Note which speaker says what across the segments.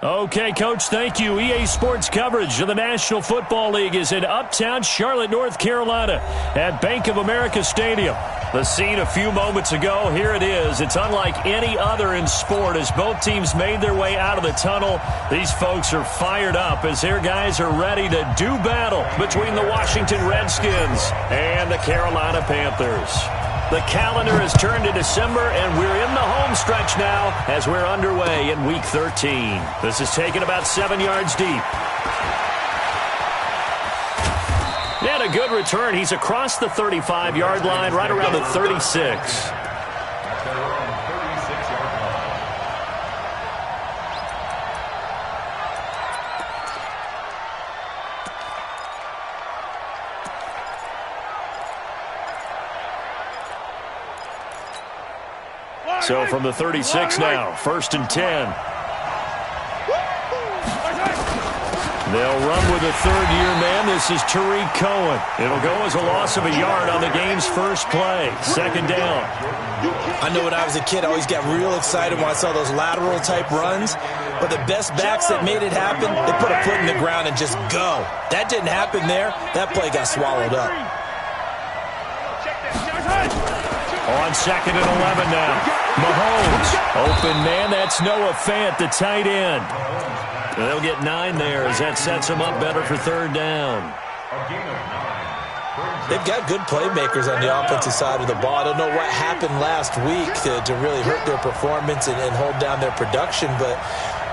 Speaker 1: Okay, Coach, thank you. EA Sports coverage of the National Football League is in uptown Charlotte, North Carolina at Bank of America Stadium. The scene a few moments ago, here it is. It's unlike any other in sport as both teams made their way out of the tunnel. These folks are fired up as their guys are ready to do battle between the Washington Redskins and the Carolina Panthers. The calendar has turned to December, and we're in the home stretch now as we're underway in Week 13. This is taken about 7 yards deep. And a good return. He's across the 35-yard line, right around the 36. So from the 36 now, 1st and 10. They'll run with a third-year man. This is Tariq Cohen. It'll go as a loss of a yard on the game's first play. 2nd down.
Speaker 2: I know when I was a kid, I always got real excited when I saw those lateral-type runs. But the best backs that made it happen, they put a foot in the ground and just go. That didn't happen there. That play got swallowed up.
Speaker 1: On 2nd and 11 now. Mahomes. Open man, that's Noah Fant, the tight end. They'll get 9 there as that sets them up better for 3rd down.
Speaker 2: They've got good playmakers on the offensive side of the ball. I don't know what happened last week to really hurt their performance and hold down their production, but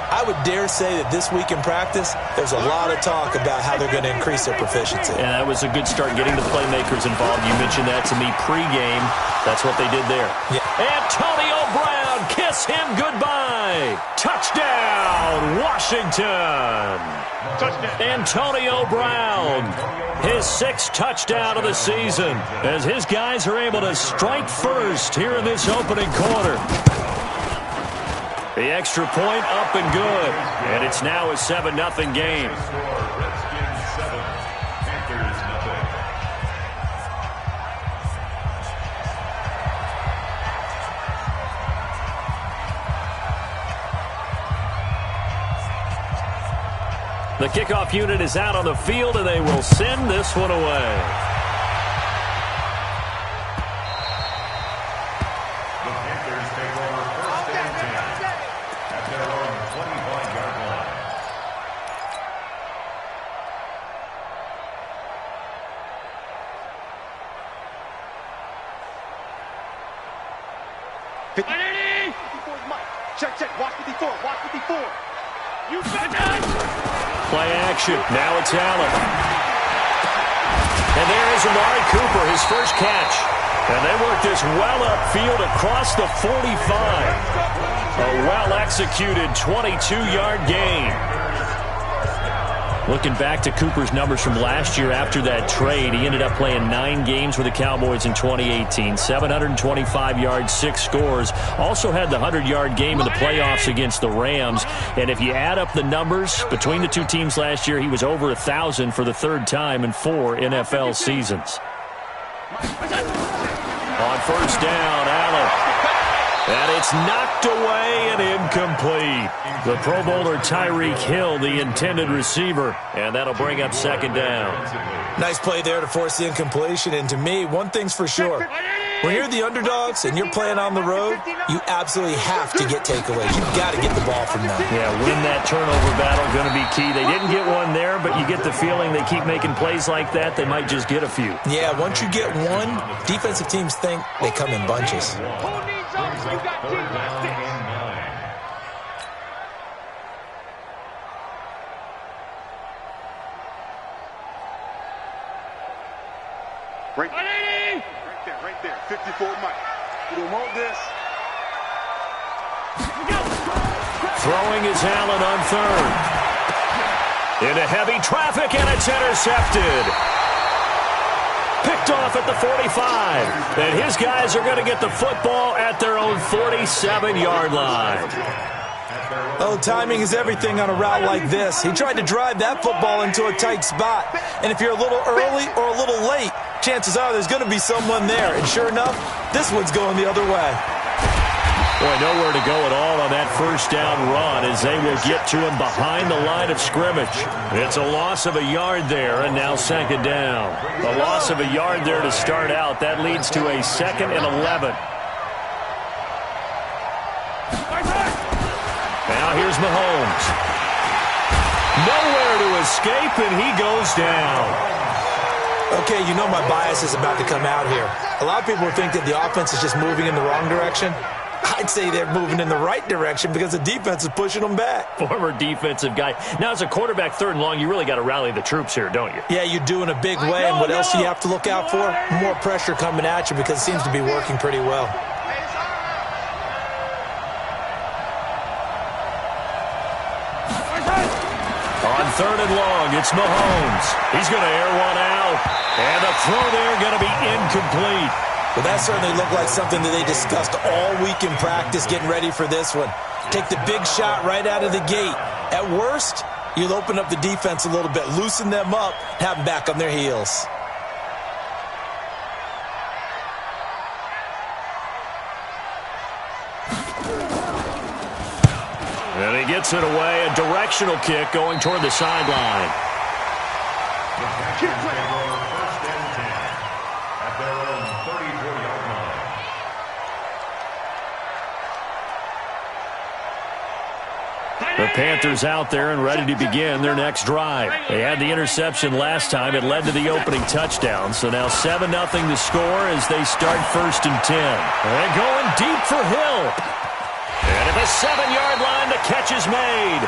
Speaker 2: I would dare say that this week in practice, there's a lot of talk about how they're going to increase their proficiency.
Speaker 1: And that was a good start getting the playmakers involved. You mentioned that to me pregame. That's what they did there.
Speaker 2: Yeah.
Speaker 1: Antonio Brown, kiss him goodbye. Touchdown, Washington. Touchdown. Antonio Brown, his 6th touchdown of the season as his guys are able to strike first here in this opening quarter. The extra point up and good. And it's now a 7-0 game. The kickoff unit is out on the field, and they will send this one away.
Speaker 3: Check. Watch 54. You bet that.
Speaker 1: Play action. Now it's Allen. And there is Amari Cooper, his first catch. And they work this well upfield across the 45. A well-executed 22-yard gain. Looking back to Cooper's numbers from last year after that trade, he ended up playing 9 games with the Cowboys in 2018. 725 yards, 6 scores. Also had the 100-yard game in the playoffs against the Rams. And if you add up the numbers between the two teams last year, he was over 1,000 for the 3rd time in 4 NFL seasons. On 1st down, Allen. And it's knocked away and incomplete. The Pro Bowler Tyreek Hill, the intended receiver. And that'll bring up 2nd down.
Speaker 2: Nice play there to force the incompletion. And to me, one thing's for sure. When you're the underdogs and you're playing on the road, you absolutely have to get takeaways. You've got to get the ball from them.
Speaker 1: Yeah, win that turnover battle, going to be key. They didn't get one there, but you get the feeling they keep making plays like that, they might just get a few.
Speaker 2: Yeah, once you get one, defensive teams think they come in bunches.
Speaker 3: You got defense. Right there. 54 Mike. You don't want this.
Speaker 1: Throwing is Allen on 3rd. Into heavy traffic, and it's intercepted. Picked off at the 45. And his guys are going to get the football at their own 47-yard line.
Speaker 2: Oh, timing is everything on a route like this. He tried to drive that football into a tight spot. And if you're a little early or a little late, chances are there's going to be someone there. And sure enough, this one's going the other way.
Speaker 1: Boy, nowhere to go at all on that first down run as they will get to him behind the line of scrimmage. It's a loss of a yard there, and now second down. A loss of a yard there to start out. That leads to a 2nd and 11. Now here's Mahomes. Nowhere to escape, and he goes down.
Speaker 2: Okay, you know my bias is about to come out here. A lot of people think that the offense is just moving in the wrong direction. I'd say they're moving in the right direction because the defense is pushing them back.
Speaker 1: Former defensive guy. Now, as a quarterback, 3rd and long, you really got to rally the troops here, don't you?
Speaker 2: Yeah, you do in a big way. And what else do you have to look out for? More pressure coming at you because it seems to be working pretty well.
Speaker 1: On 3rd and long, it's Mahomes. He's going to air one out. And the throw there going to be incomplete.
Speaker 2: Well, that certainly looked like something that they discussed all week in practice getting ready for this one. Take the big shot right out of the gate. At worst, you'll open up the defense a little bit, loosen them up, have them back on their heels.
Speaker 1: And he gets it away, a directional kick going toward the sideline. The Panthers out there and ready to begin their next drive. They had the interception last time. It led to the opening touchdown. So now 7-0 to score as they start 1st and 10. And going deep for Hill. And at the 7-yard line, the catch is made.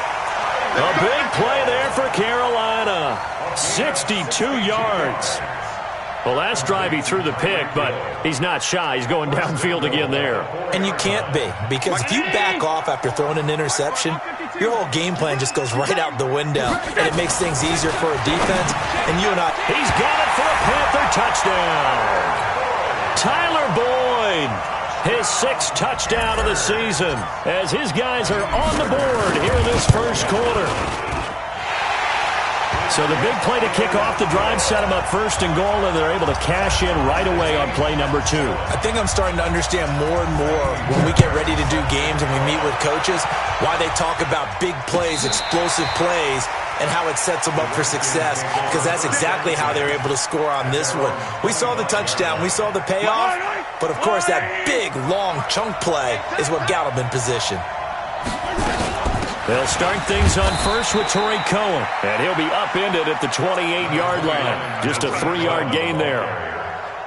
Speaker 1: A big play there for Carolina. 62 yards. Well, last drive he threw the pick, but he's not shy. He's going downfield again there.
Speaker 2: And you can't be, because if you back off after throwing an interception, your whole game plan just goes right out the window, and it makes things easier for a defense. And you and I...
Speaker 1: He's got it for a Panther touchdown. Tyler Boyd, his 6th touchdown of the season, as his guys are on the board here in this first quarter. So the big play to kick off the drive set them up 1st and goal, and they're able to cash in right away on play number 2.
Speaker 2: I think I'm starting to understand more and more when we get ready to do games and we meet with coaches why they talk about big plays, explosive plays, and how it sets them up for success, because that's exactly how they're able to score on this one. We saw the touchdown. We saw the payoff. But, of course, that big, long chunk play is what got them in position.
Speaker 1: They'll start things on 1st with Torrey Cohen, and he'll be upended at the 28-yard line. Just a 3-yard gain there.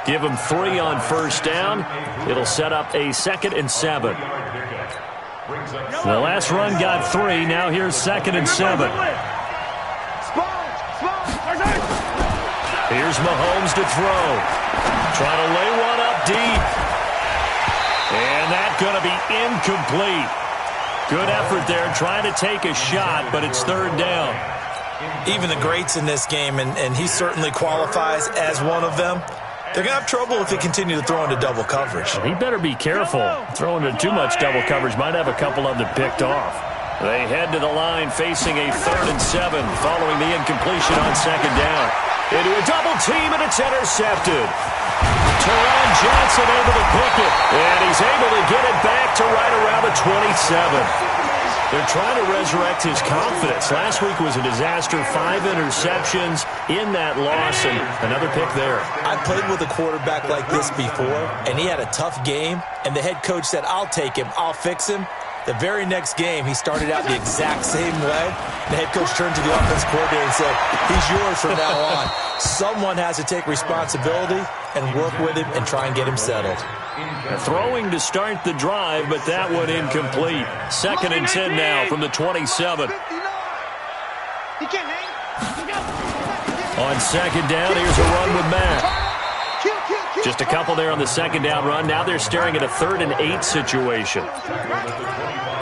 Speaker 1: Give him 3 on 1st down. It'll set up a 2nd and 7. The last run got 3. Now here's 2nd and 7. Here's Mahomes to throw. Trying to lay one up deep. And that's going to be incomplete. Good effort there, trying to take a shot, but it's 3rd down.
Speaker 2: Even the greats in this game, and he certainly qualifies as one of them, they're going to have trouble if they continue to throw into double coverage.
Speaker 1: He better be careful. Throwing into too much double coverage might have a couple of them picked off. They head to the line facing a 3rd and 7 following the incompletion on 2nd down. Into a double team, and it's intercepted. Teron Johnson able to pick it, and he's able to get it back to right around the 27. They're trying to resurrect his confidence. Last week was a disaster, 5 interceptions in that loss, and another pick there.
Speaker 2: I played with a quarterback like this before, and he had a tough game, and the head coach said, I'll take him, I'll fix him. The very next game, he started out the exact same way. The head coach turned to the offense coordinator and said, he's yours from now on. Someone has to take responsibility and work with him and try and get him settled.
Speaker 1: Throwing to start the drive, but that one incomplete. 2nd and 10 now from the 27. On 2nd down, here's a run with Matt. Just a couple there on the 2nd down run. Now they're staring at a 3rd and 8 situation.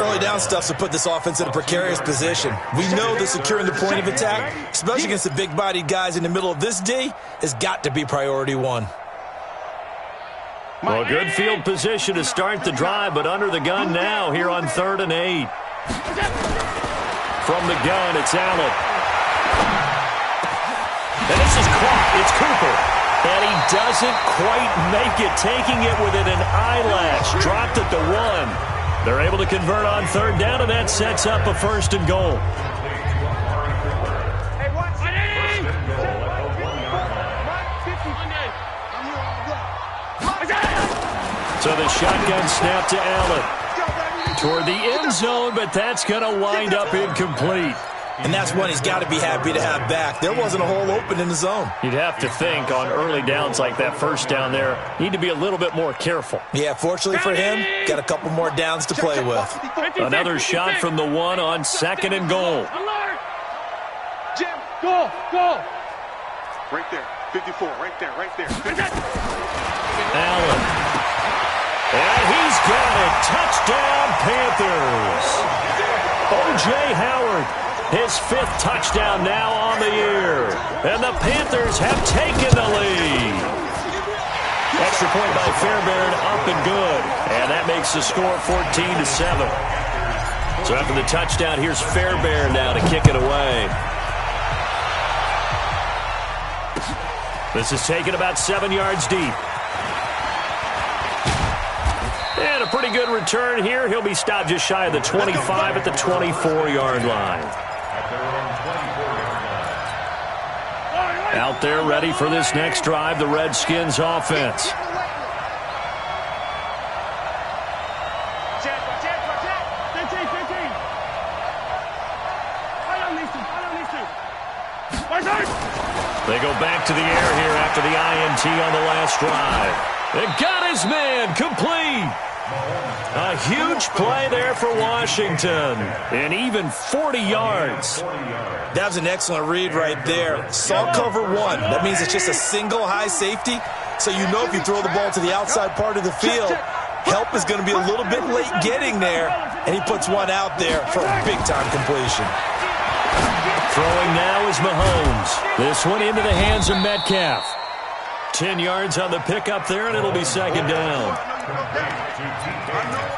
Speaker 2: Early down stuff's to put this offense in a precarious position. We know that securing the point of attack, especially against the big-bodied guys in the middle of this D, has got to be priority 1.
Speaker 1: Well, good field position to start the drive, but under the gun now here on 3rd and 8. From the gun, it's Allen. And this is caught. It's Cooper. And he doesn't quite make it, taking it within an eyelash. Dropped at the 1. They're able to convert on third down, and that sets up a 1st and goal. So the shotgun snap to Allen. Toward the end zone, but that's going to wind up incomplete.
Speaker 2: And that's one he's got to be happy to have back. There wasn't a hole open in the zone.
Speaker 1: You'd have to think on early downs like that, first down there, need to be a little bit more careful.
Speaker 2: Yeah, fortunately for him, got a couple more downs to play with.
Speaker 1: Another shot from the 1 on 2nd and goal.
Speaker 3: Jim, go. Right there, 54, right there.
Speaker 1: Allen. And he's got it. Touchdown, Panthers. O.J. Howard, his 5th touchdown now on the year. And the Panthers have taken the lead. Extra point by Fairbairn, up and good. And that makes the score 14-7. So after the touchdown, here's Fairbairn now to kick it away. This is taken about 7 yards deep. And a pretty good return here. He'll be stopped just shy of the 25 at the 24-yard line. Out there ready for this next drive, the Redskins offense. They go back to the air here after the INT on the last drive. They got his man complete. A huge play there for Washington. And even 40 yards.
Speaker 2: That was an excellent read right there. Saw cover 1. That means it's just a single high safety. So you know if you throw the ball to the outside part of the field, help is going to be a little bit late getting there. And he puts one out there for a big-time completion.
Speaker 1: Throwing now is Mahomes. This one into the hands of Metcalf. 10 yards on the pickup there, and it'll be 2nd down.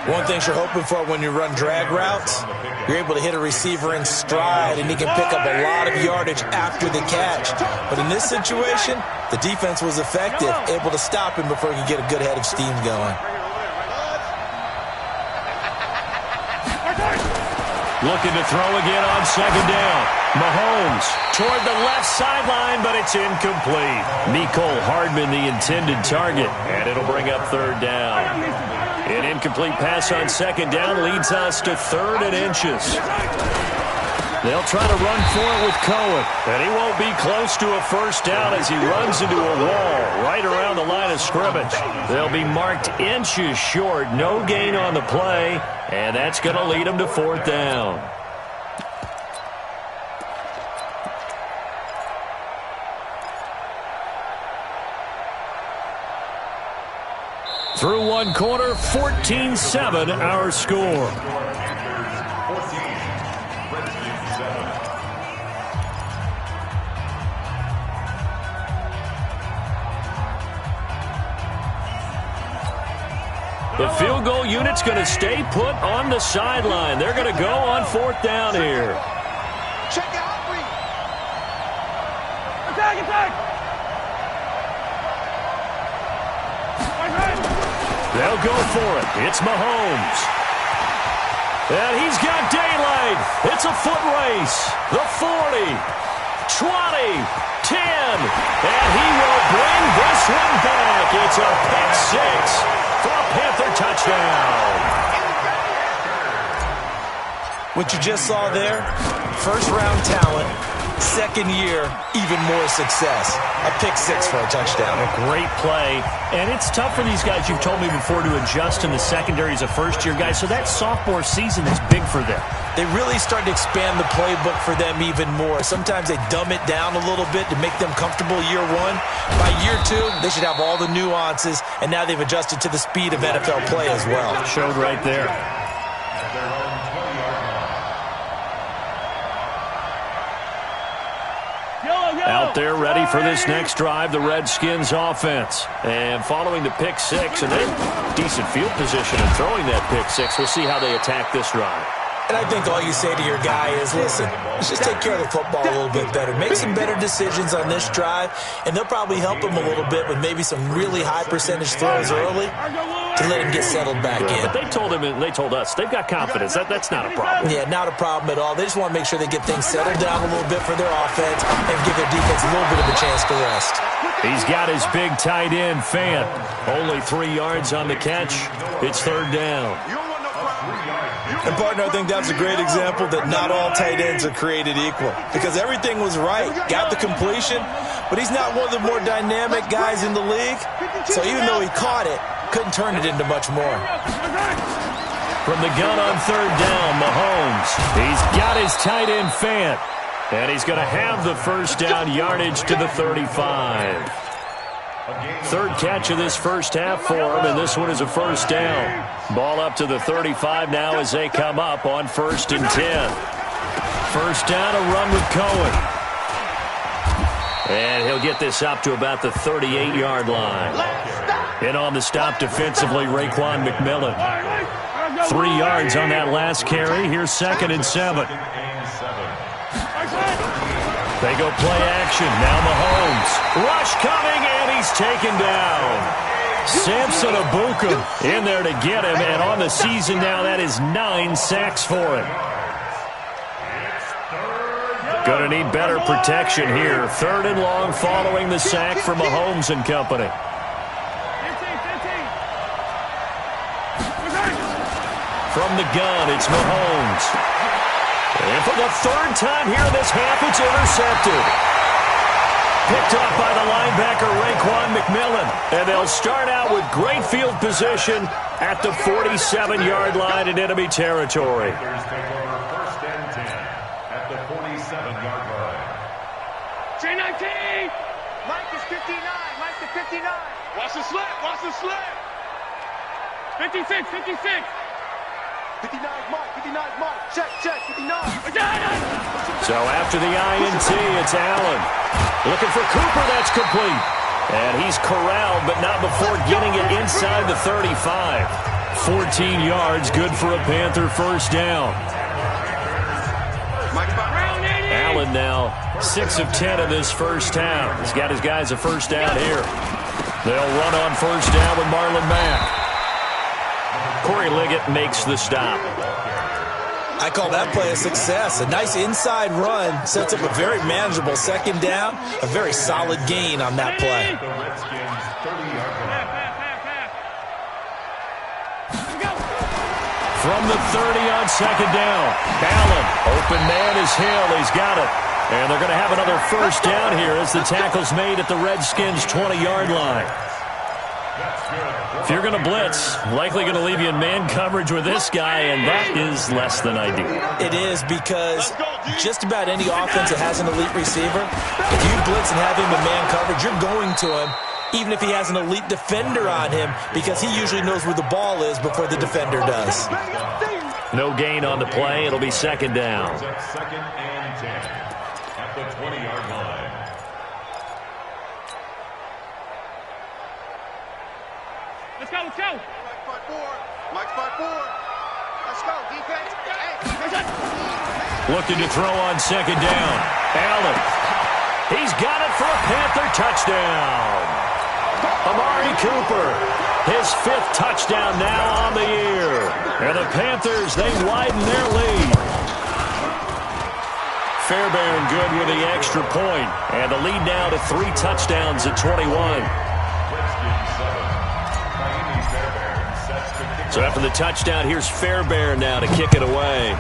Speaker 2: One thing you're hoping for when you run drag routes, you're able to hit a receiver in stride, and he can pick up a lot of yardage after the catch. But in this situation, the defense was effective, able to stop him before he could get a good head of steam going.
Speaker 1: Looking to throw again on 2nd down. Mahomes toward the left sideline, but it's incomplete. Mecole Hardman, the intended target, and it'll bring up 3rd down. An incomplete pass on 2nd down leads us to 3rd and inches. They'll try to run for it with Cohen, and he won't be close to a 1st down as he runs into a wall right around the line of scrimmage. They'll be marked inches short, no gain on the play, and that's going to lead them to 4th down. Through one quarter, 14-7 our score. The field goal unit's going to stay put on the sideline. They're going to go on 4th down here.
Speaker 3: Check out, read.
Speaker 4: Attack!
Speaker 1: They'll go for it. It's Mahomes. And he's got daylight. It's a foot race. The 40, 20, 10. And he will bring this one back. It's a pick 6 for a Panther touchdown.
Speaker 2: What you just saw there, 1st-round talent, 2nd year, even more success. A pick 6 for a touchdown.
Speaker 1: A great play. And it's tough for these guys, you've told me before, to adjust in the secondary as a first-year guy. So that sophomore season is big for them.
Speaker 2: They really started to expand the playbook for them even more. Sometimes they dumb it down a little bit to make them comfortable year 1. By year 2, they should have all the nuances, and now they've adjusted to the speed of NFL play as well.
Speaker 1: Showed right there. Out there ready for this next drive, the Redskins offense. And following the pick 6, and then decent field position and throwing that pick 6. We'll see how they attack this drive.
Speaker 2: And I think all you say to your guy is, listen, let's just take care of the football a little bit better. Make some better decisions on this drive, and they'll probably help him a little bit with maybe some really high percentage throws early to let him get settled back in.
Speaker 1: But they told us they've got confidence. That's not a problem.
Speaker 2: Yeah, not a problem at all. They just want to make sure they get things settled down a little bit for their offense and give their defense a little bit of a chance to rest.
Speaker 1: He's got his big tight end, Fant. Only 3 yards on the catch. It's 3rd down.
Speaker 2: And, partner, I think that's a great example that not all tight ends are created equal, because everything was right. Got the completion, but he's not one of the more dynamic guys in the league. So even though he caught it, couldn't turn it into much more.
Speaker 1: From the gun on 3rd down, Mahomes. He's got his tight end, Fant. And he's going to have the first down yardage to the 35. 3rd catch of this first half for him, and this one is a first down. Ball up to the 35 now as they come up on 1st and 10. First down, a run with Cohen. And he'll get this up to about the 38-yard line. In on the stop defensively, Raekwon McMillan. 3 yards on that last carry. Here's 2nd and 7. They go play action. Now Mahomes. Rush coming, and he's taken down. Samson Abuka in there to get him, and on the season now, that is 9 sacks for him. Going to need better protection here. 3rd and long following the sack for Mahomes and company. From the gun, it's Mahomes. And for the 3rd time here in this half, it's intercepted. Picked up by the linebacker, Raekwon McMillan. And they'll start out with great field position at the 47-yard line in enemy territory.
Speaker 4: First and 10 at the 47-yard line.
Speaker 3: J19! Mike is 59. Mike is 59. Watch the slip. Watch the slip. 56. 56. 59 Mike, 59 Mike, check, 59.
Speaker 1: So after the INT, it's Allen. Looking for Cooper, that's complete. And he's corralled, but not before getting it inside the 35. 14 yards, good for a Panther first down. Allen now 6 of 10 of this first half. He's got his guys a first down here. They'll run on first down with Marlon Mack. Corey Liggett makes the stop.
Speaker 2: I call that play a success. A nice inside run sets up a very manageable 2nd down. A very solid gain on that play.
Speaker 1: From the 30 on 2nd down. Allen, open man is Hill. He's got it. And they're going to have another first down here as the tackle's made at the Redskins' 20-yard line. If you're going to blitz, likely going to leave you in man coverage with this guy, and that is less than ideal.
Speaker 2: It is, because just about any offense that has an elite receiver, if you blitz and have him in man coverage, you're going to him, even if he has an elite defender on him, because he usually knows where the ball is before the defender does.
Speaker 1: No gain on the play. It'll be 2nd down.
Speaker 4: 2nd and 10 at the 20-yard line.
Speaker 3: Let's go, let's go. Mike 5-4. Mike 5-4. Let's go, defense. Hey.
Speaker 1: Looking to throw on 2nd down. Allen. He's got it for a Panther touchdown. Amari Cooper. His 5th touchdown now on the year. And the Panthers, they widen their lead. Fairbairn good with the extra point. And the lead now to 3 touchdowns at 21. So after the touchdown, here's Fairbairn now to kick it away.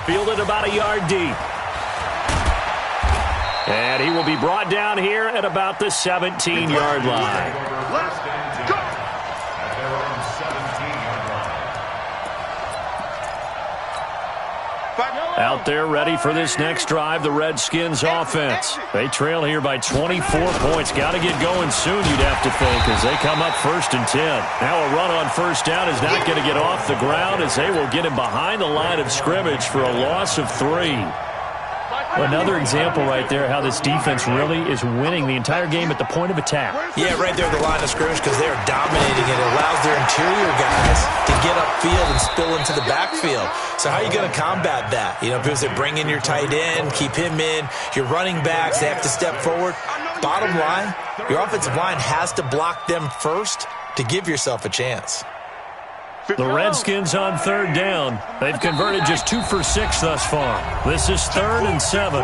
Speaker 1: Fielded about a yard deep. And he will be brought down here at about the 17-yard line.
Speaker 3: Let's go.
Speaker 4: At their own 17-yard line.
Speaker 1: Out there ready for this next drive, the Redskins offense. They trail here by 24 points. Got to get going soon, you'd have to think, as they come up 1st and 10. Now a run on first down is not going to get off the ground, as they will get him behind the line of scrimmage for a loss of 3. Another example right there how this defense really is winning the entire game at the point of attack.
Speaker 2: Yeah, right there at the line of scrimmage because they are dominating it. It allows their interior guys to get upfield and spill into the backfield. So how are you going to combat that? You know, because they bring in your tight end, keep him in. Your running backs, they have to step forward. Bottom line, your offensive line has to block them first to give yourself a chance.
Speaker 1: The Redskins on 3rd down. They've converted just 2 for 6 thus far. This is 3rd and 7.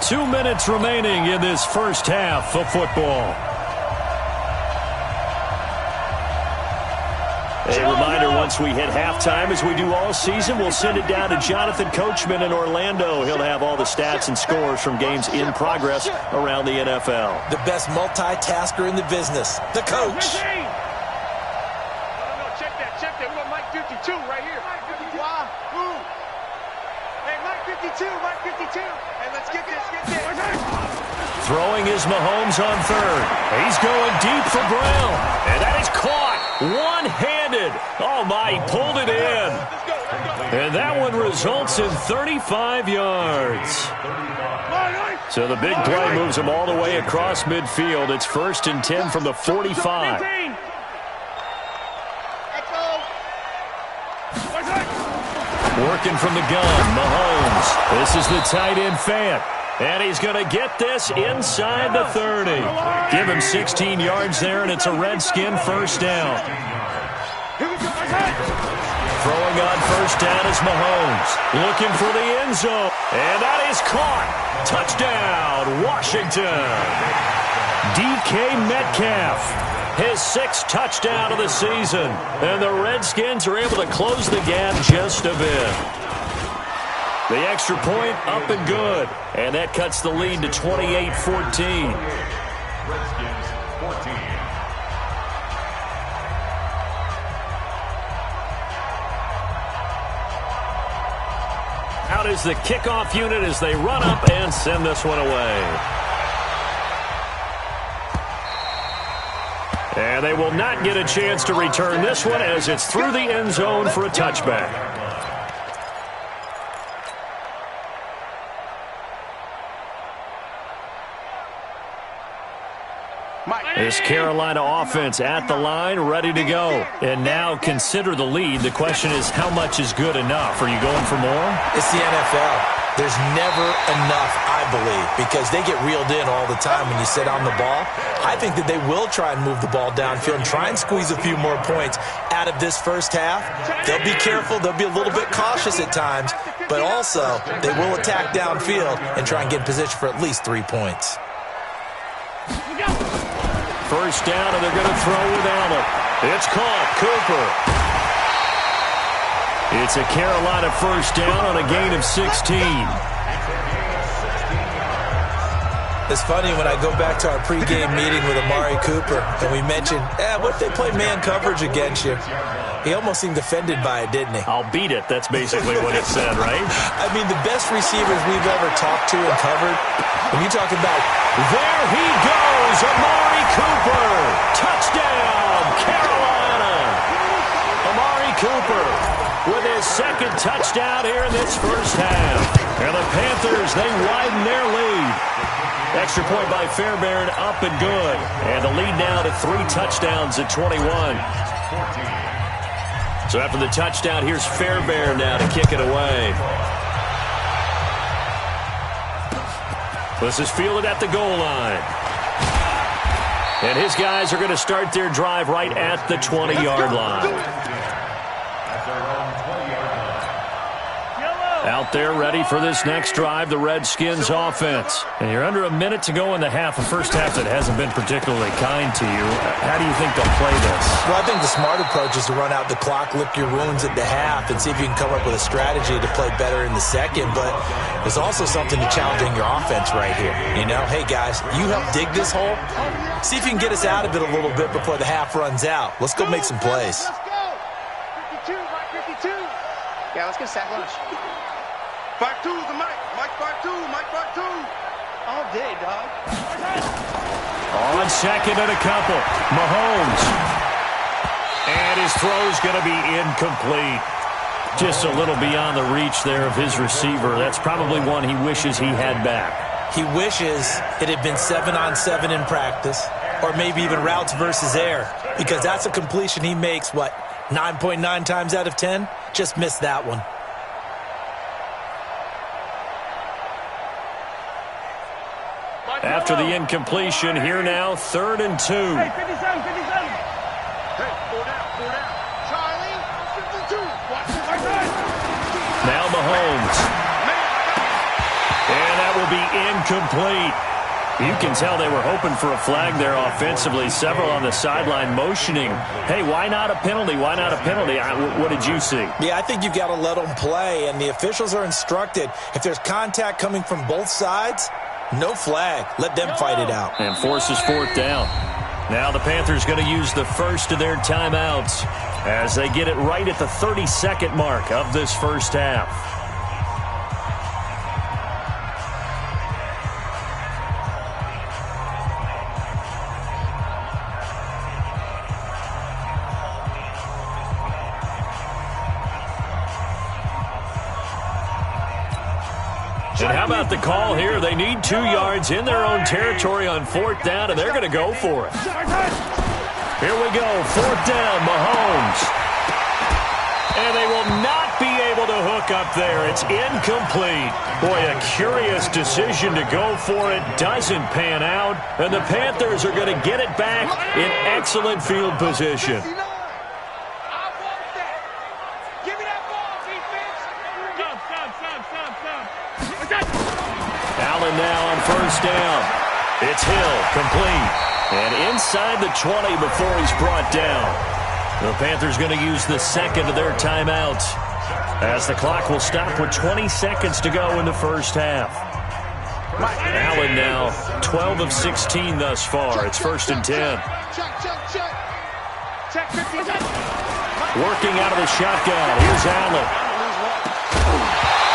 Speaker 1: 2 minutes remaining in this first half of football. A reminder, once we hit halftime, as we do all season, we'll send it down to Jonathan Coachman in Orlando. He'll have all the stats and scores from games in progress around the NFL.
Speaker 2: The best multitasker in the business, the coach.
Speaker 3: Check that. We got Mike 52 right here. Wahoo! Hey, Mike 52, Mike 52. Hey, let's get this.
Speaker 1: Throwing is Mahomes on 3rd. He's going deep for Brown. And that is caught. One-handed. Oh, my, he pulled it in. And that one results in 35 yards. So the big play moves him all the way across midfield. It's 1st and 10 from the 45. Working from the gun, Mahomes. This is the tight end Fant. And he's going to get this inside the 30. Give him 16 yards there, and it's a Redskin first down. Throwing on first down is Mahomes. Looking for the end zone. And that is caught. Touchdown, Washington. DK Metcalf. His 6th touchdown of the season. And the Redskins are able to close the gap just a bit. The extra point up and good. And that cuts the lead to 28-14.
Speaker 4: Redskins 14.
Speaker 1: Out is the kickoff unit as they run up and send this one away. And they will not get a chance to return this one as it's through the end zone for a touchback. This Carolina offense at the line, ready to go. And now consider the lead. The question is, how much is good enough? Are you going for more?
Speaker 2: It's the NFL. There's never enough, I believe, because they get reeled in all the time when you sit on the ball. I think that they will try and move the ball downfield and try and squeeze a few more points out of this first half. They'll be careful. They'll be a little bit cautious at times, but also they will attack downfield and try and get in position for at least 3 points.
Speaker 1: First down, and they're going to throw with Allen. It's caught. Cooper. It's a Carolina first down on a gain of 16.
Speaker 2: It's funny when I go back to our pregame meeting with Amari Cooper, and we mentioned, what if they play man coverage against you? He almost seemed offended by it, didn't he?
Speaker 1: I'll beat it. That's basically what it said, right?
Speaker 2: I mean, the best receivers we've ever talked to and covered, when you talk about,
Speaker 1: there he goes, Amari Cooper. Touchdown, Carolina. Amari Cooper with his 2nd touchdown here in this first half. And the Panthers, they widen their lead. Extra point by Fairbairn, up and good. And the lead now to 3 touchdowns at 21. So after the touchdown, here's Fairbairn now to kick it away. This is fielded at the goal line. And his guys are going to start their drive right at the 20-yard line. Out there ready for this next drive, the Redskins offense. And you're under a minute to go in the half, a first half that hasn't been particularly kind to you. How do you think they'll play this?
Speaker 2: Well, I think the smart approach is to run out the clock, lick your wounds at the half, and see if you can come up with a strategy to play better in the second. But there's also something to challenging your offense right here. You know, hey, guys, you help dig this hole. See if you can get us out of it a little bit before the half runs out. Let's go make some plays.
Speaker 3: Let's go. 52, Mike 52. Yeah, let's get sack lunch. 5-2 is the Mike. Mike 5-2. Mike 5-2. All day, dog.
Speaker 1: On second and a couple. Mahomes. And his throw's going to be incomplete. Just a little beyond the reach there of his receiver. That's probably one he wishes he had back.
Speaker 2: He wishes it had been 7-on-7 in practice, or maybe even routes versus air, because that's a completion he makes, 9.9 times out of 10? Just missed that one.
Speaker 1: After the incompletion, here now, 3rd and 2.
Speaker 3: Hey, 57, 57. Hey, 4 down, 4 down. Charlie, 52. Watch this.
Speaker 1: Now Mahomes. And that will be incomplete. You can tell they were hoping for a flag there offensively. Several on the sideline motioning, hey, why not a penalty? Why not a penalty? What did you see?
Speaker 2: Yeah, I think you've got to let them play, and the officials are instructed, if there's contact coming from both sides, no flag. Let them fight it out.
Speaker 1: And forces 4th down. Now the Panthers going to use the first of their timeouts as they get it right at the 32nd mark of this first half. And how about the call here? They need 2 yards in their own territory on 4th down, and they're going to go for it. Here we go, 4th down, Mahomes. And they will not be able to hook up there. It's incomplete. Boy, a curious decision to go for it. Doesn't pan out, and the Panthers are going to get it back in excellent field position. Allen now on 1st down. It's Hill, complete. And inside the 20 before he's brought down. The Panthers going to use the second of their timeouts as the clock will stop with 20 seconds to go in the first half. Allen now 12 of 16 thus far. It's 1st and 10. Working out of the shotgun. Here's Allen.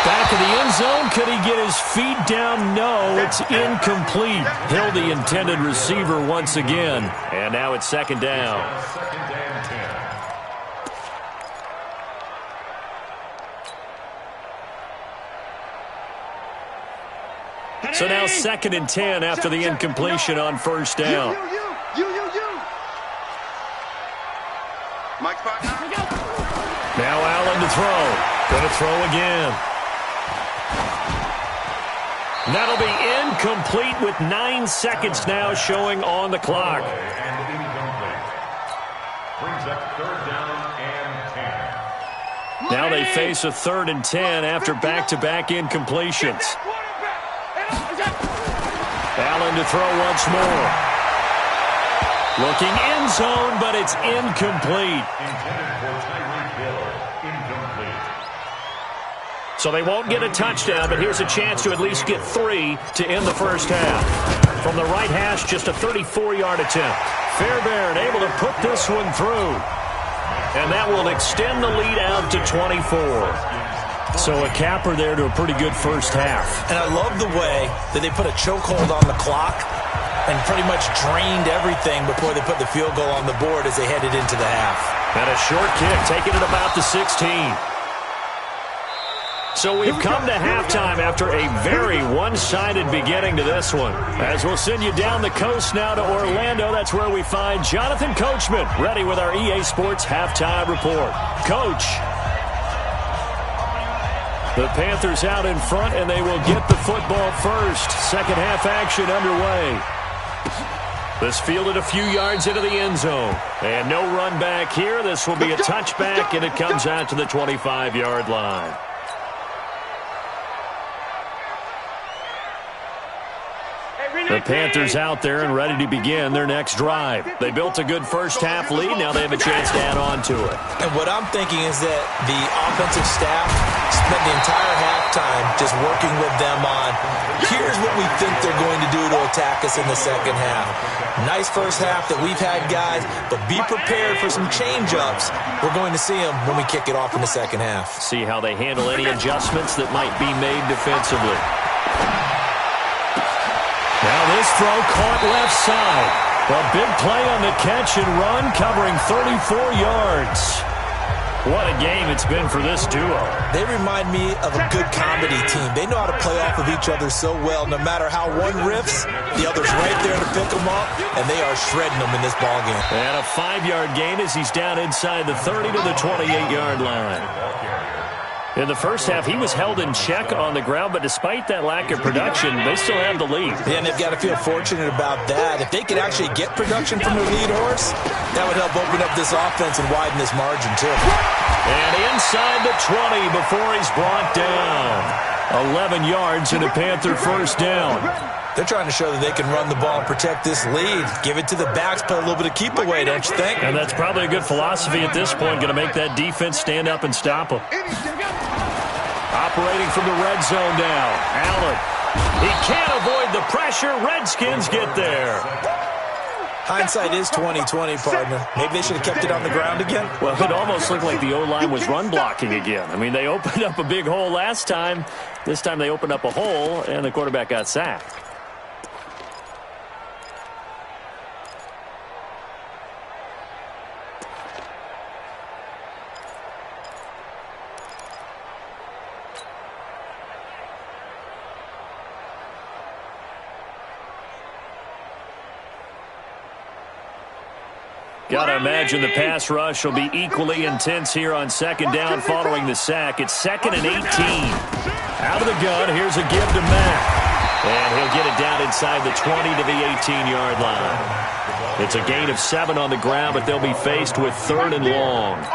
Speaker 1: Back in the end zone. Could he get his feet down? No, it's incomplete. Hill, the intended receiver once again. And now it's 2nd down. So now 2nd and 10 after the incompletion on 1st down. Now Allen to throw. Going to throw again. That'll be incomplete with 9 seconds now showing on the clock. Now they face a 3rd and 10 after back-to-back incompletions. Allen to throw once more. Looking end zone, but it's incomplete. So they won't get a touchdown, but here's a chance to at least get 3 to end the first half. From the right hash, just a 34-yard attempt. Fairbairn able to put this one through. And that will extend the lead out to 24. So a capper there to a pretty good first half.
Speaker 2: And I love the way that they put a chokehold on the clock and pretty much drained everything before they put the field goal on the board as they headed into the half.
Speaker 1: And a short kick, taking it about the 16. So we've come to halftime after a very one-sided beginning to this one. As we'll send you down the coast now to Orlando, that's where we find Jonathan Coachman, ready with our EA Sports Halftime Report. Coach. The Panthers out in front, and they will get the football first. Second half action underway. This fielded a few yards into the end zone. And no run back here. This will be a touchback, and it comes out to the 25-yard line. The Panthers out there and ready to begin their next drive. They built a good first-half lead. Now they have a chance to add on to it.
Speaker 2: And what I'm thinking is that the offensive staff spent the entire halftime just working with them on, here's what we think they're going to do to attack us in the second half. Nice first half that we've had, guys, but be prepared for some change-ups. We're going to see them when we kick it off in the second half.
Speaker 1: See how they handle any adjustments that might be made defensively. Now this throw caught left side. A big play on the catch and run, covering 34 yards. What a game it's been for this duo.
Speaker 2: They remind me of a good comedy team. They know how to play off of each other so well. No matter how one riffs, the other's right there to pick them up, and they are shredding them in this ballgame.
Speaker 1: And a 5-yard gain as he's down inside the 30 to the 28-yard line. In the first half, he was held in check on the ground, but despite that lack of production, they still have the lead.
Speaker 2: Yeah, and they've got to feel fortunate about that. If they could actually get production from their lead horse, that would help open up this offense and widen this margin, too.
Speaker 1: And inside the 20 before he's brought down. 11 yards and a Panther first down.
Speaker 2: They're trying to show that they can run the ball and protect this lead. Give it to the backs, play a little bit of keep away, don't you think?
Speaker 1: And that's probably a good philosophy at this point, going to make that defense stand up and stop them. Operating from the red zone now. Allen. He can't avoid the pressure. Redskins get there.
Speaker 2: Hindsight is 20/20, partner. Maybe they should have kept it on the ground again.
Speaker 1: Well, it almost looked like the O-line was run blocking again. I mean, they opened up a big hole last time. This time they opened up a hole, and the quarterback got sacked. Got to imagine the pass rush will be equally intense here on second down following the sack. It's 2nd and 18. Out of the gun, here's a give to Mack. And he'll get it down inside the 20 to the 18-yard line. It's a gain of 7 on the ground, but they'll be faced with 3rd and long.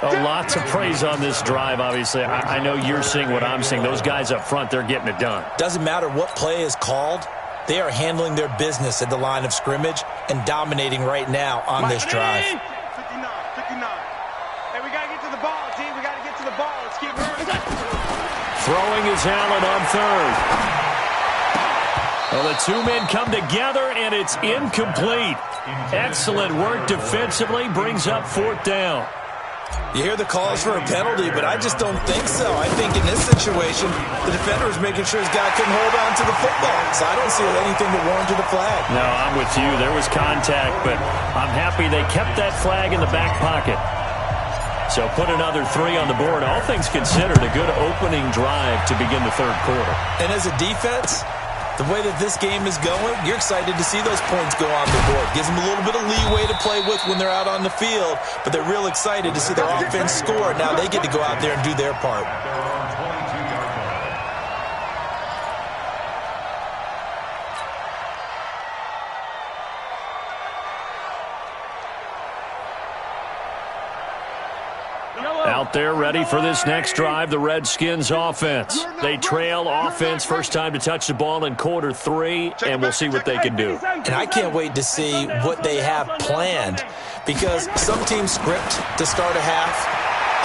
Speaker 1: Oh, lots of praise on this drive, obviously. I know you're seeing what I'm seeing. Those guys up front, they're getting it done.
Speaker 2: Doesn't matter what play is called. They are handling their business at the line of scrimmage and dominating right now on this drive.
Speaker 3: 59. Hey, we got to get to the ball, team. We got to get to the ball. Let's keep moving.
Speaker 1: Throwing is Allen on 3rd. Well, the two men come together, and it's incomplete. Excellent work defensively. Brings up 4th down.
Speaker 2: You hear the calls for a penalty, but I just don't think so. I think in this situation, the defender was making sure his guy couldn't hold on to the football. So I don't see anything that warranted a flag.
Speaker 1: No, I'm with you. There was contact, but I'm happy they kept that flag in the back pocket. So put another 3 on the board. All things considered, a good opening drive to begin the 3rd quarter.
Speaker 2: And as a defense, the way that this game is going, you're excited to see those points go on the board. Gives them a little bit of leeway to play with when they're out on the field, but they're real excited to see their offense score. Now they get to go out there and do their part.
Speaker 1: Out there ready for this next drive, the Redskins offense. They trail offense first time to touch the ball in quarter 3, and we'll see what they can do.
Speaker 2: And I can't wait to see what they have planned, because some teams script to start a half.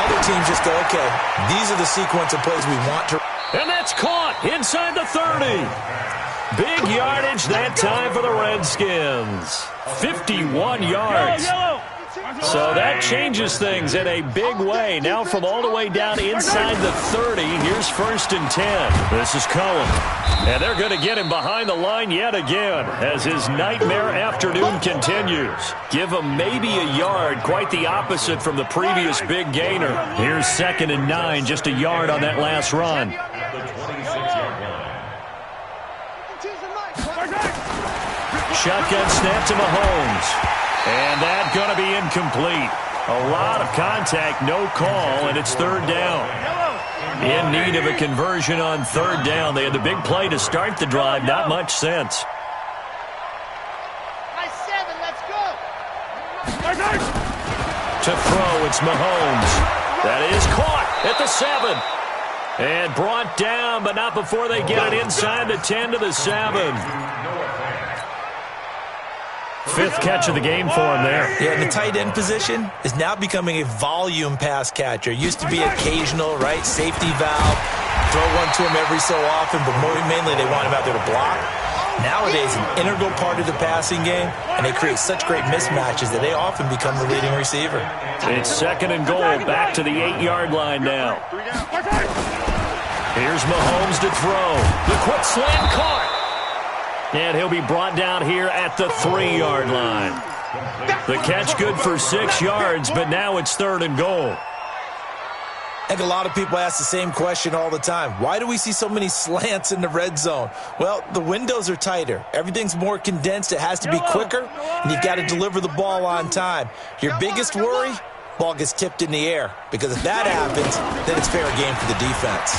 Speaker 2: Other teams just go, okay, these are the sequence of plays we want to.
Speaker 1: And that's caught inside the 30. Big yardage that time for the Redskins. 51 yards. So that changes things in a big way. Now from all the way down inside the 30, here's 1st and 10. This is Cohen. And they're going to get him behind the line yet again as his nightmare afternoon continues. Give him maybe a yard, quite the opposite from the previous big gainer. Here's 2nd and 9, just a yard on that last run. Shotgun snap to Mahomes. And that's going to be incomplete. A lot of contact, no call, and it's 3rd down. In need of a conversion on 3rd down. They had the big play to start the drive. Not much sense.
Speaker 3: Let's go.
Speaker 1: To throw, it's Mahomes. That is caught at the 7. And brought down, but not before they get it inside the 10 to the 7. 5th catch of the game for him there.
Speaker 2: Yeah, the tight end position is now becoming a volume pass catcher. Used to be occasional, right? Safety valve. Throw one to him every so often, but mainly they want him out there to block. Nowadays, an integral part of the passing game, and they create such great mismatches that they often become the leading receiver.
Speaker 1: It's 2nd and goal, back to the 8-yard line now. Here's Mahomes to throw. The quick slant caught. And he'll be brought down here at the 3-yard line. The catch good for 6 yards, but now it's 3rd and goal.
Speaker 2: I think a lot of people ask the same question all the time. Why do we see so many slants in the red zone? Well, the windows are tighter. Everything's more condensed. It has to be quicker, and you've got to deliver the ball on time. Your biggest worry? Ball gets tipped in the air, because if that happens, then it's fair game for the defense.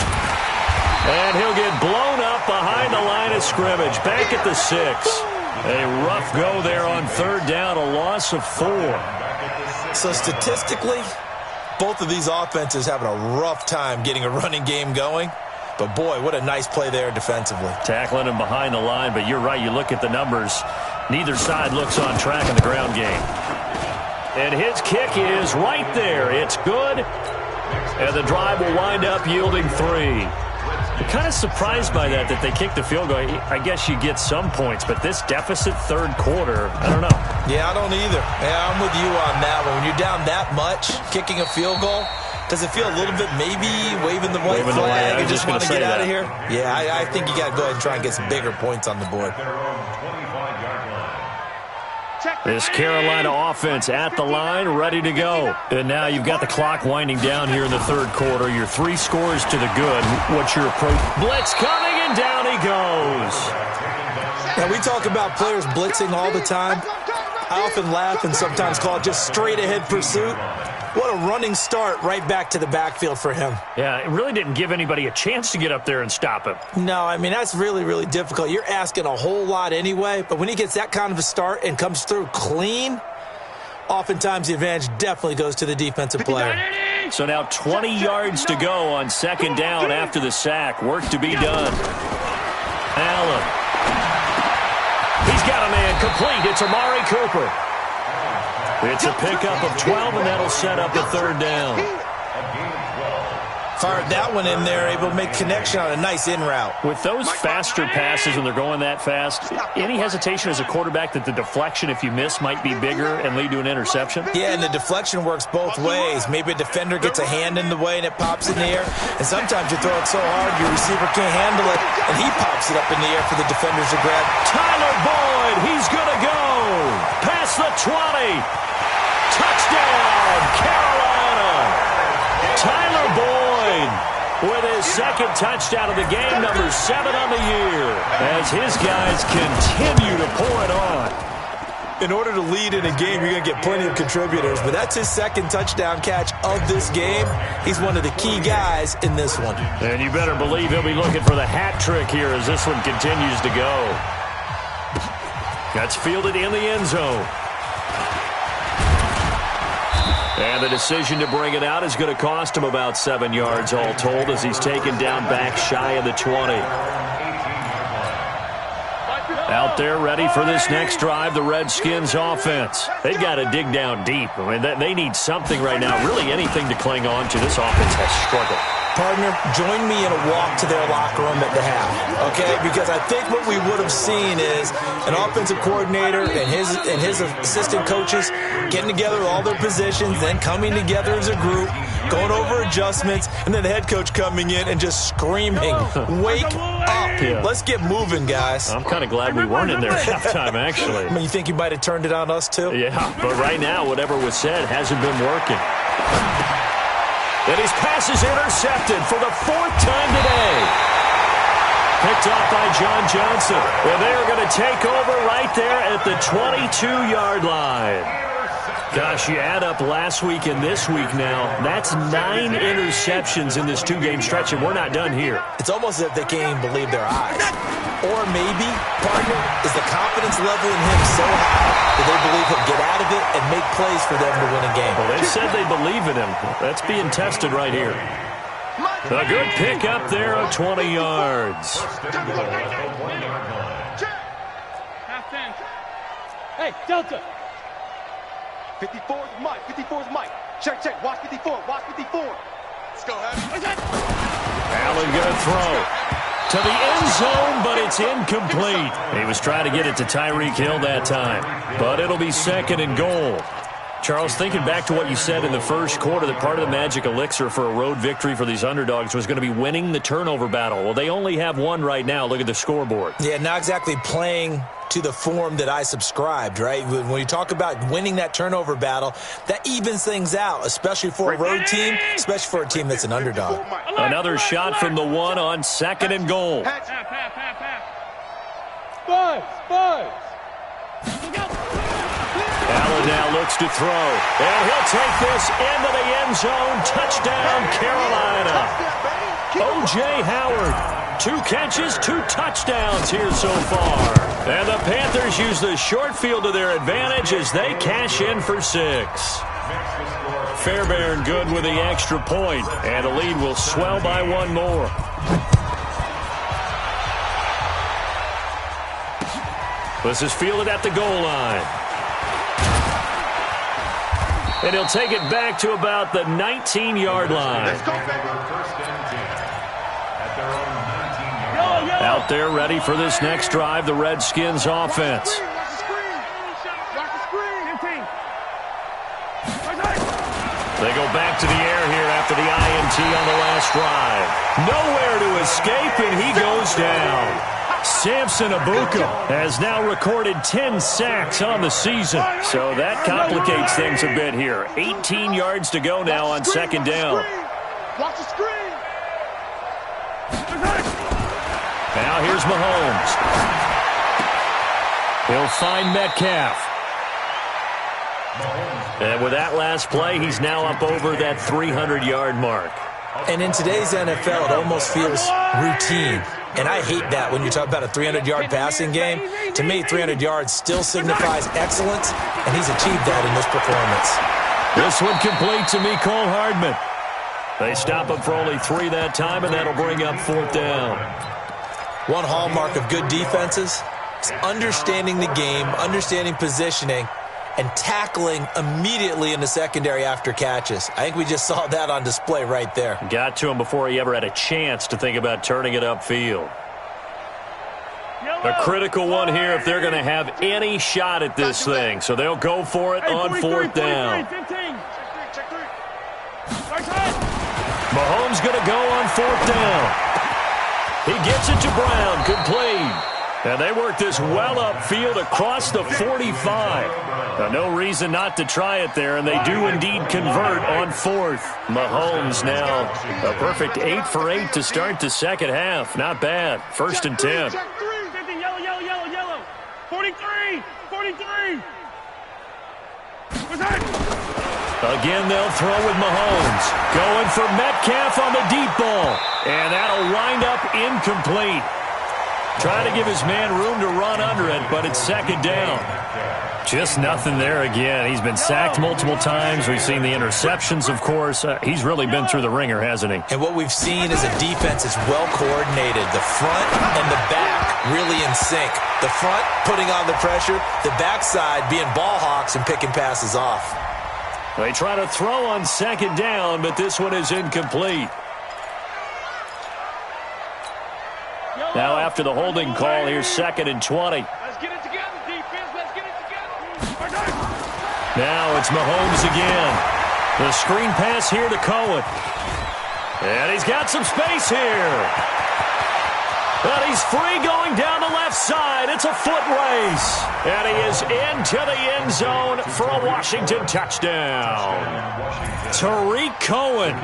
Speaker 1: And he'll get blown up behind the line of scrimmage. Back at the 6. A rough go there on 3rd down, a loss of 4.
Speaker 2: So statistically, both of these offenses having a rough time getting a running game going. But, boy, what a nice play there defensively.
Speaker 1: Tackling him behind the line, but you're right. You look at the numbers. Neither side looks on track in the ground game. And his kick is right there. It's good. And the drive will wind up yielding 3. I'm kind of surprised by that they kicked the field goal. I guess you get some points, but this deficit 3rd quarter, I don't know.
Speaker 2: Yeah, I don't either. Yeah, I'm with you on that one. When you're down that much, kicking a field goal, does it feel a little bit maybe waving the white flag and just want to get out of here? Yeah, I think you got to go ahead and try and get some bigger points on the board.
Speaker 1: This Carolina offense at the line, ready to go. And now you've got the clock winding down here in the 3rd quarter. Your 3 scores to the good. What's your approach? Blitz coming, and down he goes.
Speaker 2: Now, we talk about players blitzing all the time. I often laugh and sometimes call it just straight-ahead pursuit. What a running start right back to the backfield for him.
Speaker 1: Yeah, it really didn't give anybody a chance to get up there and stop him.
Speaker 2: No, I mean, that's really, really difficult. You're asking a whole lot anyway, but when he gets that kind of a start and comes through clean, oftentimes the advantage definitely goes to the defensive player.
Speaker 1: So now 20 yards to go on 2nd down after the sack. Work to be done. Allen. He's got a man complete. It's Amari Cooper. It's a pickup of 12, and that'll set up a 3rd down.
Speaker 2: Fired that one in there, able to make connection on a nice in route.
Speaker 1: With those faster passes when they're going that fast, any hesitation as a quarterback that the deflection, if you miss, might be bigger and lead to an interception?
Speaker 2: Yeah, and the deflection works both ways. Maybe a defender gets a hand in the way and it pops in the air. And sometimes you throw it so hard your receiver can't handle it, and he pops it up in the air for the defenders to grab.
Speaker 1: Tyler Boyd, he's going to go. Past the 20. Touchdown, Carolina. Tyler Boyd with his 2nd touchdown of the game, number 7 on the year, as his guys continue to pour it on.
Speaker 2: In order to lead in a game, you're going to get plenty of contributors, but that's his 2nd touchdown catch of this game. He's one of the key guys in this one.
Speaker 1: And you better believe he'll be looking for the hat trick here as this one continues to go. That's fielded in the end zone. And the decision to bring it out is going to cost him about 7 yards all told as he's taken down back shy of the 20. Out there ready for this next drive, the Redskins offense. They've got to dig down deep. I mean, they need something right now, really anything to cling on to. This offense has struggled.
Speaker 2: Partner, join me in a walk to their locker room at the half, okay? Because I think what we would have seen is an offensive coordinator and his assistant coaches getting together all their positions, then coming together as a group, going over adjustments, and then the head coach coming in and just screaming, "Wake up!
Speaker 1: Yeah.
Speaker 2: Let's get moving, guys."
Speaker 1: I'm kind of glad we weren't in there at halftime, actually.
Speaker 2: I mean, you think you might have turned it on us, too?
Speaker 1: Yeah, but right now, whatever was said hasn't been working. And his pass is intercepted for the 4th time today. Picked off by John Johnson. And they are going to take over right there at the 22-yard line. Gosh, you add up last week and this week now. That's 9 interceptions in this 2-game stretch, and we're not done here.
Speaker 2: It's almost as if they can't even believe their eyes. Or maybe, partner, is the confidence level in him so high that they believe he'll get out of it and make plays for them to win a game.
Speaker 1: Well, they said they believe in him. That's being tested right here. A good pick up there of 20 yards.
Speaker 3: Hey, Delta. 54 is Mike. 54 is Mike. Check, check. Watch 54. Watch 54. Let's go, Heavy.
Speaker 1: Allen going to throw to the end zone, but it's incomplete. He was trying to get it to Tyreek Hill that time, but it'll be 2nd and goal. Charles, thinking back to what you said in the first quarter, that part of the magic elixir for a road victory for these underdogs was going to be winning the turnover battle. Well, they only have one right now. Look at the scoreboard.
Speaker 2: Yeah, not exactly playing to the form that I subscribed, right? When you talk about winning that turnover battle, that evens things out, especially for a road team, especially for a team that's an underdog.
Speaker 1: Another shot from the 1 on 2nd and goal. Allen now looks to throw, and he'll take this into the end zone. Touchdown, Carolina. O.J. Howard, 2 catches, 2 touchdowns here so far. And the Panthers use the short field to their advantage as they cash in for 6. Fairbairn good with the extra point, and the lead will swell by 1 more. This is fielded at the goal line. And he'll take it back to about the 19-yard line. Out there ready for this next drive, the Redskins offense. They go back to the air here after the INT on the last drive. Nowhere to escape, and he goes down. Samson Abuka has now recorded 10 sacks on the season, so that complicates things a bit here. 18 yards to go now on 2nd down.
Speaker 3: Watch the screen.
Speaker 1: Now here's Mahomes. He'll find Metcalf. And with that last play, he's now up over that 300-yard mark.
Speaker 2: And in today's NFL, it almost feels routine. And I hate that when you talk about a 300-yard passing game. To me, 300 yards still signifies excellence, and he's achieved that in this performance.
Speaker 1: This one complete to Mecole Hardman. They stop him for only 3 that time, and that'll bring up 4th down.
Speaker 2: One hallmark of good defenses is understanding the game, understanding positioning, and tackling immediately in the secondary after catches. I think we just saw that on display right there.
Speaker 1: Got to him before he ever had a chance to think about turning it upfield. A critical one here if they're going to have any shot at this thing. So they'll go for it on 4th down. Mahomes going to go on 4th down. He gets it to Brown, complete. And they work this well upfield across the 45. Now, no reason not to try it there, and they do indeed convert on 4th. Mahomes now a perfect 8 for 8 to start the second half. Not bad. 1st and 10.
Speaker 3: Check 3. 50, yellow. 43.
Speaker 1: Again, they'll throw with Mahomes. Going for Metcalf on the deep ball. And that'll wind up incomplete. Trying to give his man room to run under it, but it's 2nd down. Just nothing there again. He's been sacked multiple times. We've seen the interceptions, of course. He's really been through the ringer, hasn't he?
Speaker 2: And what we've seen is a defense that's well coordinated. The front and the back really in sync. The front putting on the pressure, the backside being ball hawks and picking passes off.
Speaker 1: They try to throw on 2nd down, but this one is incomplete. Now after the holding call, here's 2nd and 20.
Speaker 3: Let's get it together, defense. Let's get it together.
Speaker 1: Now it's Mahomes again. The screen pass here to Cohen. And he's got some space here. But he's free going down the left side. It's a foot race. And he is into the end zone for a Washington touchdown. Tariq Cohen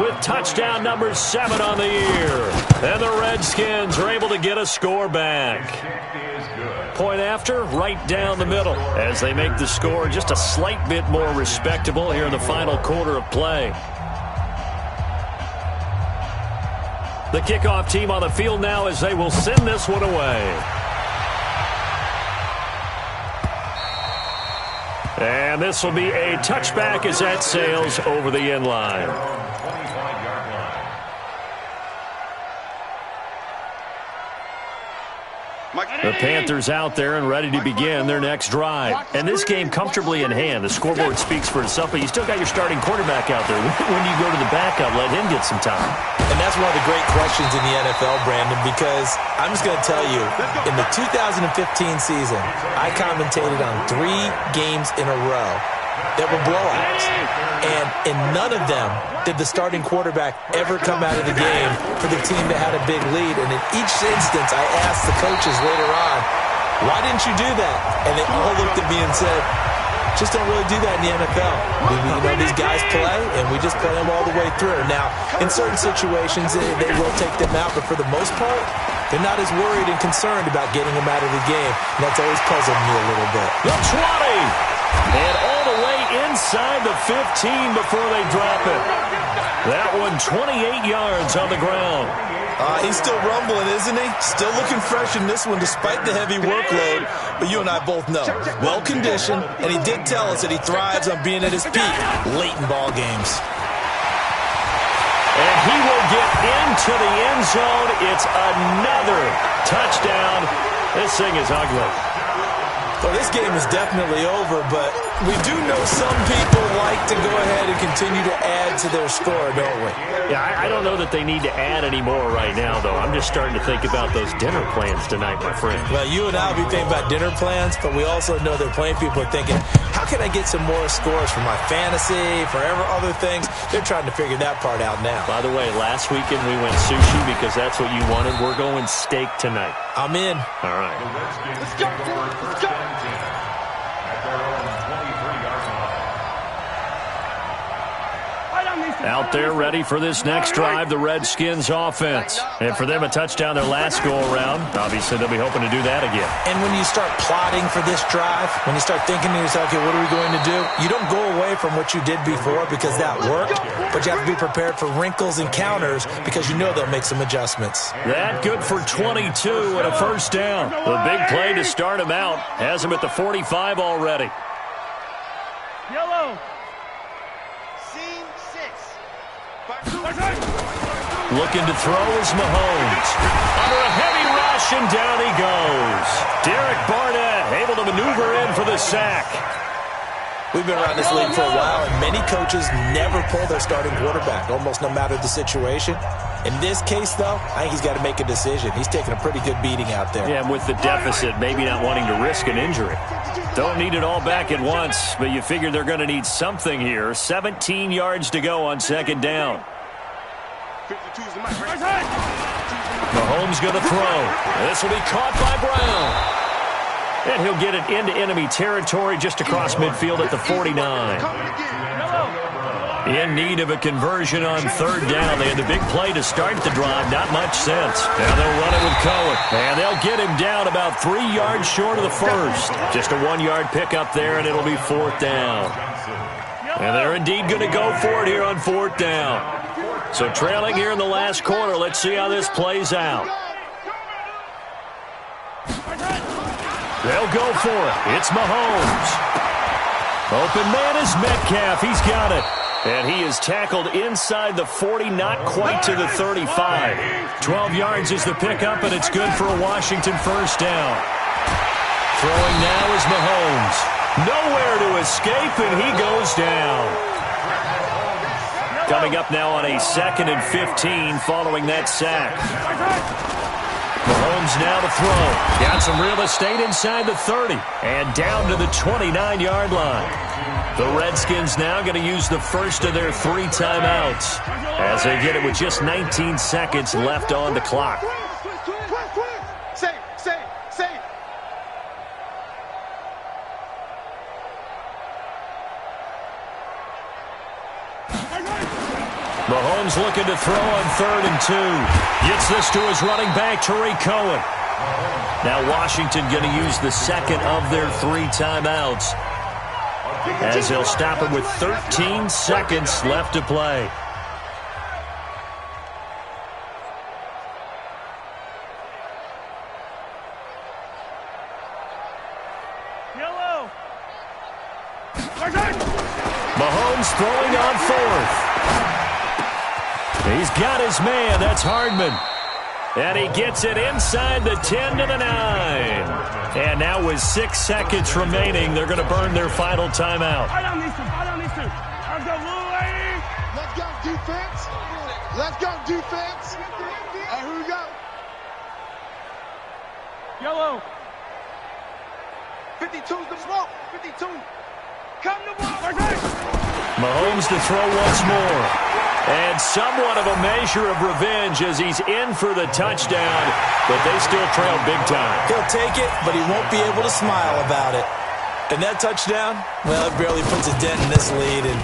Speaker 1: with touchdown number 7 on the year. And the Redskins are able to get a score back. Point after, right down the middle, as they make the score just a slight bit more respectable here in the final quarter of play. The kickoff team on the field now as they will send this one away. And this will be a touchback as that sails over the end line. The Panthers out there and ready to begin their next drive. And this game comfortably in hand. The scoreboard speaks for itself, but you still got your starting quarterback out there. When you go to the backup, let him get some time.
Speaker 2: And that's one of the great questions in the NFL, Brandon, because I'm just going to tell you, in the 2015 season, I commentated on 3 games in a row that were blowouts. And in none of them did the starting quarterback ever come out of the game for the team that had a big lead. And in each instance, I asked the coaches later on, Why didn't you do that? And they all looked at me and said, just don't really do that in the NFL. These guys play, and we just play them all the way through. Now, in certain situations, they will take them out, but for the most part, they're not as worried and concerned about getting them out of the game. And that's always puzzled me a little bit.
Speaker 1: The 20, and all the way inside the 15 before they drop it. That one 28 yards on the ground.
Speaker 2: He's still rumbling, isn't he? Still looking fresh in this one despite the heavy workload. But you and I both know, well-conditioned, and he did tell us that he thrives on being at his peak late in ball games.
Speaker 1: And he will get into the end zone. It's another touchdown. This thing is ugly.
Speaker 2: Well, this game is definitely over, but we do know some people like to go ahead and continue to add to their score, don't we?
Speaker 1: Yeah, I don't know that they need to add any more right now, though. I'm just starting to think about those dinner plans tonight, my friend.
Speaker 2: Well, you and I will be thinking about dinner plans, but we also know that plenty of people are thinking, how can I get some more scores for my fantasy, for other things? They're trying to figure that part out now.
Speaker 1: By the way, last weekend we went sushi because that's what you wanted. We're going steak tonight.
Speaker 2: I'm in.
Speaker 1: All right.
Speaker 3: Let's go. Let's go.
Speaker 1: Out there ready for this next drive, the Redskins offense. And for them, a touchdown their last go-around. Obviously, they'll be hoping to do that again.
Speaker 2: And when you start plotting for this drive, when you start thinking to yourself, okay, what are we going to do? You don't go away from what you did before because that worked, but you have to be prepared for wrinkles and counters because you know they'll make some adjustments.
Speaker 1: That good for 22 and a first down. The big play to start him out has him at the 45 already.
Speaker 3: Yellow.
Speaker 1: Looking to throw is Mahomes. Under a heavy rush, and down he goes. Derek Barnett able to maneuver in for the sack.
Speaker 2: We've been around this league for a while, and many coaches never pull their starting quarterback, almost no matter the situation. In this case, though, I think he's got to make a decision. He's taking a pretty good beating out there.
Speaker 1: Yeah, and with the deficit, maybe not wanting to risk an injury. Don't need it all back at once, but you figure they're going to need something here. 17 yards to go on second down. Mahomes going to throw. This will be caught by Brown. And he'll get it into enemy territory just across midfield at the 49. In need of a conversion on third down. They had the big play to start the drive. Not much sense. Now they'll run it with Cohen. And they'll get him down about 3 yards short of the first. Just a 1-yard pickup there, and it'll be fourth down. And they're indeed going to go for it here on fourth down. So trailing here in the last quarter. Let's see how this plays out. They'll go for it. It's Mahomes. Open man is Metcalf. He's got it. And he is tackled inside the 40, not quite to the 35. 12 yards is the pickup, and it's good for a Washington first down. Throwing now is Mahomes. Nowhere to escape, and he goes down. Coming up now on a 2nd and 15 following that sack. Mahomes now to throw. Got some real estate inside the 30 and down to the 29-yard line. The Redskins now going to use the first of their 3 timeouts as they get it with just 19 seconds left on the clock. Mahomes looking to throw on 3rd and 2. Gets this to his running back, Tariq Cohen. Now Washington going to use the second of their 3 timeouts as they'll stop him with 13 seconds left to play.
Speaker 3: Yellow.
Speaker 1: Mahomes throwing on 4th. He's got his man. That's Hardman. And he gets it inside the 10 to the 9. And now with 6 seconds remaining, they're going to burn their final timeout.
Speaker 3: I don't need to. Let's go, Blue Lady. Let's go, defense. Let's go, defense. All right, here we go. Yellow. 52's the smoke. 52. Come to ball.
Speaker 1: Mahomes to throw once more. And somewhat of a measure of revenge as he's in for the touchdown, but they still trail big time.
Speaker 2: He'll take it, but he won't be able to smile about it. And that touchdown, well, it barely puts a dent in this lead. And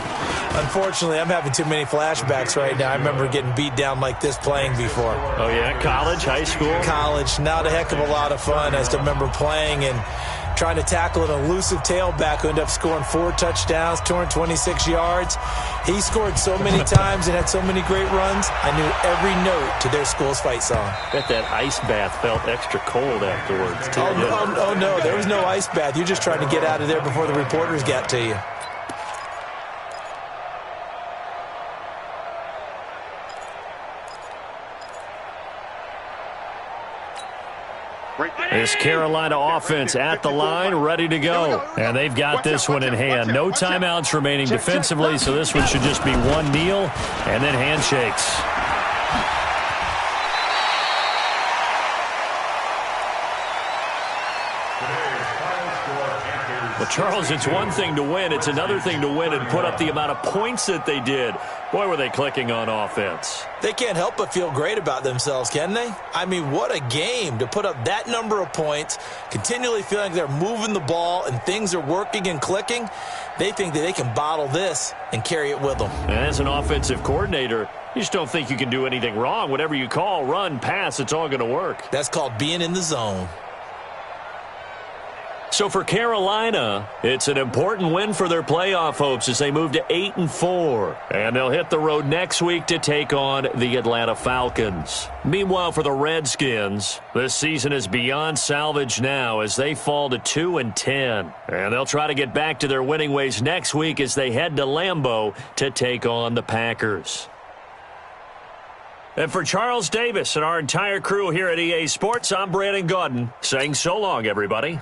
Speaker 2: unfortunately, I'm having too many flashbacks right now. I remember getting beat down like this playing before.
Speaker 1: Oh, yeah? College, high school?
Speaker 2: College. Not a heck of a lot of fun. I still remember playing and trying to tackle an elusive tailback who ended up scoring 4 touchdowns, 226 yards. He scored so many times and had so many great runs, I knew every note to their school's fight song.
Speaker 1: Bet that ice bath felt extra cold afterwards, too.
Speaker 2: Oh, no, there was no ice bath. You're just trying to get out of there before the reporters got to you.
Speaker 1: This Carolina offense at the line, ready to go. And they've got this one in hand. No timeouts remaining defensively, so this one should just be one kneel and then handshakes. Well, Charles, it's one thing to win. It's another thing to win and put up the amount of points that they did. Boy, were they clicking on offense.
Speaker 2: They can't help but feel great about themselves, can they? I mean, what a game to put up that number of points, continually feeling like they're moving the ball and things are working and clicking. They think that they can bottle this and carry it with them.
Speaker 1: And as an offensive coordinator, you just don't think you can do anything wrong. Whatever you call, run, pass, it's all going to work.
Speaker 2: That's called being in the zone.
Speaker 1: So for Carolina, it's an important win for their playoff hopes as they move to 8-4. And they'll hit the road next week to take on the Atlanta Falcons. Meanwhile, for the Redskins, this season is beyond salvage now as they fall to 2-10. And they'll try to get back to their winning ways next week as they head to Lambeau to take on the Packers. And for Charles Davis and our entire crew here at EA Sports, I'm Brandon Gaudin saying so long, everybody.